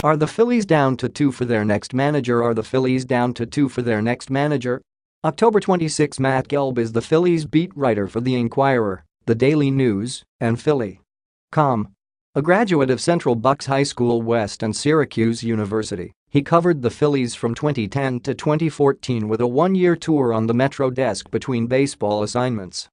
Are the Phillies down to 2 for their next manager? Are the Phillies down to 2 for their next manager? October 26. Matt Gelb is the Phillies beat writer for The Inquirer, The Daily News, and Philly.com. A graduate of Central Bucks High School West and Syracuse University, he covered the Phillies from 2010 to 2014 with a one-year tour on the Metro desk between baseball assignments.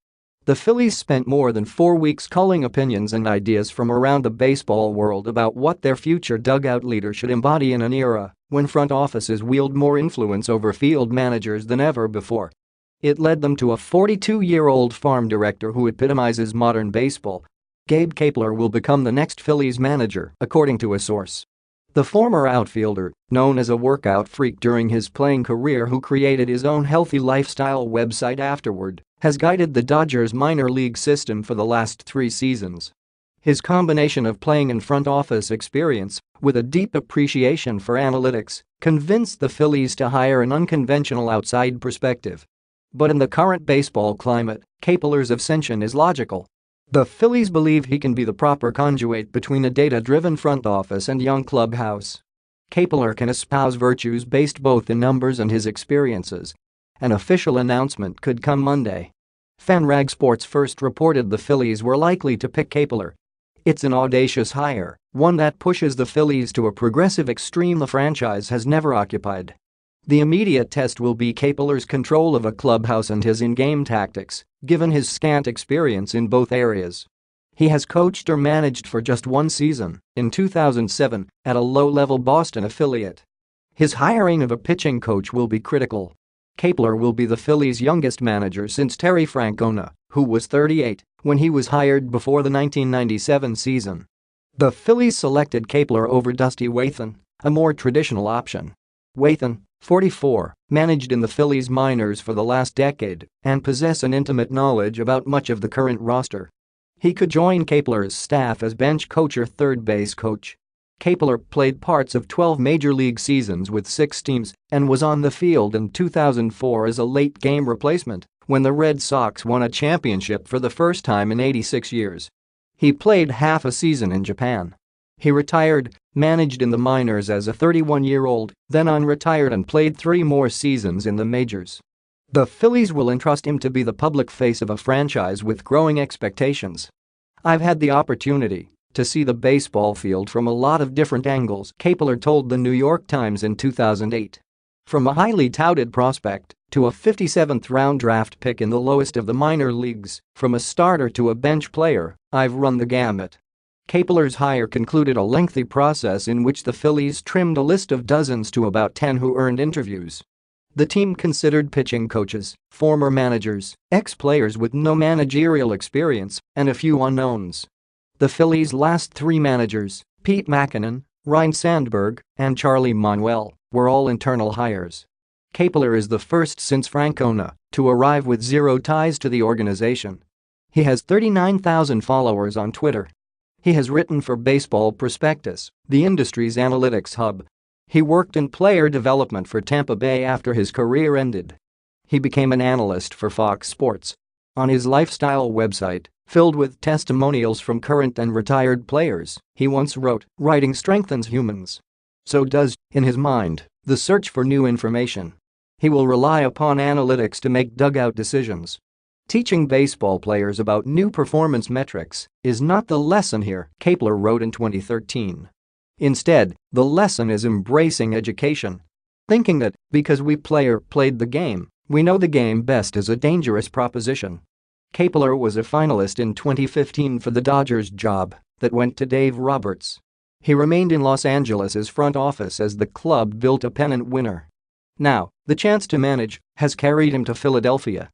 The Phillies spent more than 4 weeks culling opinions and ideas from around the baseball world about what their future dugout leader should embody in an era when front offices wield more influence over field managers than ever before. It led them to a 42-year-old farm director who epitomizes modern baseball. Gabe Kapler will become the next Phillies manager, according to a source. The former outfielder, known as a workout freak during his playing career who created his own healthy lifestyle website afterward, has guided the Dodgers minor league system for the last 3 seasons. His combination of playing and front office experience, with a deep appreciation for analytics, convinced the Phillies to hire an unconventional outside perspective. But in the current baseball climate, Kapler's ascension is logical. The Phillies believe he can be the proper conduit between a data-driven front office and young clubhouse. Kapler can espouse virtues based both in numbers and his experiences. An official announcement could come Monday. FanRag Sports first reported the Phillies were likely to pick Kapler. It's an audacious hire, one that pushes the Phillies to a progressive extreme the franchise has never occupied. The immediate test will be Kapler's control of a clubhouse and his in-game tactics, given his scant experience in both areas. He has coached or managed for just 1 season, in 2007, at a low-level Boston affiliate. His hiring of a pitching coach will be critical. Kapler will be the Phillies' youngest manager since Terry Francona, who was 38 when he was hired before the 1997 season. The Phillies selected Kapler over Dusty Wathan, a more traditional option. Wathan, 44, managed in the Phillies minors for the last decade and possessed an intimate knowledge about much of the current roster. He could join Kapler's staff as bench coach or third base coach. Kapler played parts of 12 major league seasons with 6 teams and was on the field in 2004 as a late-game replacement when the Red Sox won a championship for the first time in 86 years. He played half a season in Japan. He retired, managed in the minors as a 31-year-old, then unretired and played 3 more seasons in the majors. The Phillies will entrust him to be the public face of a franchise with growing expectations. "I've had the opportunity to see the baseball field from a lot of different angles," Kapler told the New York Times in 2008. "From a highly touted prospect to a 57th-round draft pick in the lowest of the minor leagues, from a starter to a bench player, I've run the gamut." Kapler's hire concluded a lengthy process in which the Phillies trimmed a list of dozens to about 10 who earned interviews. The team considered pitching coaches, former managers, ex-players with no managerial experience, and a few unknowns. The Phillies' last 3 managers, Pete Mackanin, Ryne Sandberg, and Charlie Manuel, were all internal hires. Kapler is the first since Francona to arrive with 0 ties to the organization. He has 39,000 followers on Twitter. He has written for Baseball Prospectus, the industry's analytics hub. He worked in player development for Tampa Bay after his career ended. He became an analyst for Fox Sports. On his lifestyle website, filled with testimonials from current and retired players, he once wrote, "Writing strengthens humans. So does, in his mind, the search for new information. He will rely upon analytics to make dugout decisions. Teaching baseball players about new performance metrics is not the lesson here," Kapler wrote in 2013. Instead, the lesson is embracing education. Thinking that, because we played the game, we know the game best is a dangerous proposition. Kapler was a finalist in 2015 for the Dodgers job that went to Dave Roberts. He remained in Los Angeles' front office as the club built a pennant winner. Now, the chance to manage has carried him to Philadelphia.